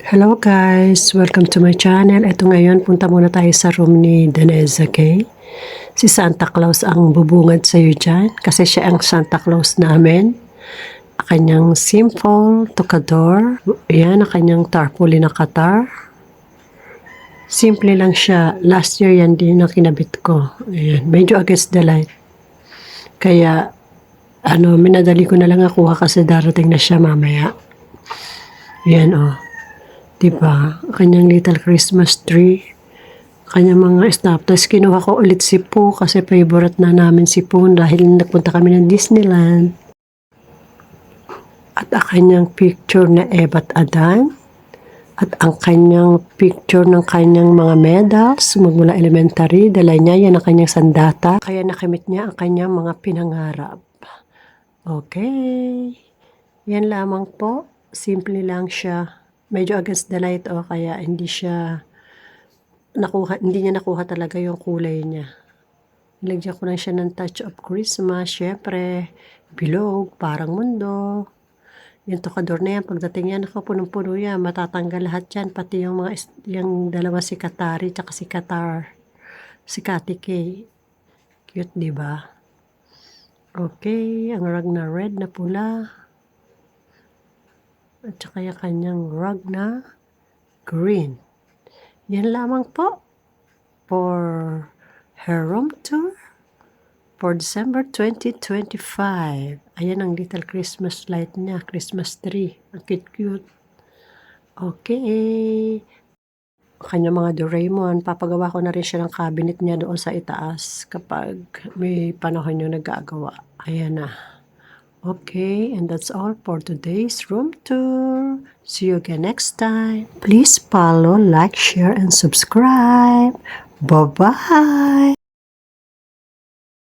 Hello guys! Welcome to my channel. Ito ngayon, punta muna tayo sa room ni Daneza Kay. Si Santa Claus ang bubungad sa iyo dyan kasi siya ang Santa Claus namin. Kanyang simple tocador. Ayan, ang kanyang tarpaulin na katar. Simple lang siya. Last year yan din ang kinabit ko. Ayan, medyo against the light. Kaya, minadali ko na lang nakuha kasi darating na siya mamaya. Ayan diba? Kanyang little Christmas tree. Kanyang mga stuff. Tapos kinuha ko ulit si Pooh kasi favorite na namin si Pooh dahil nagpunta kami ng Disneyland. At ang kanyang picture na Eva at Adan. At ang kanyang picture ng kanyang mga medals magmula elementary. Dala niya, yan ang kanyang sandata. Kaya nakamit niya ang kanyang mga pinangarap. Okay. Yan lamang po. Simple lang siya. Medyo against the light kaya hindi niya nakuha talaga yung kulay niya. Nilagyan ko lang siya ng touch of Christmas, syempre, bilog, parang mundo. Yung tocador na yan, pagdating yan, punong-puno yan, matatanggal lahat yan, pati yung yung dalawa si Katari, tsaka si Katar, si Kati Kay. Cute, diba? Okay, ang rug na red na pula. At saka yung kanyang rug na green. Yan lamang po for her room tour for December 2025. Ayan ang little Christmas light niya, Christmas tree. Ang cute-cute. Okay. Kanyang mga Doraemon, papagawa ko na rin siya ng cabinet niya doon sa itaas kapag may panahon yung nagagawa. Ayan na. Okay, and that's all for today's room tour. See you again next time. Please follow, like, share, and subscribe. Bye-bye.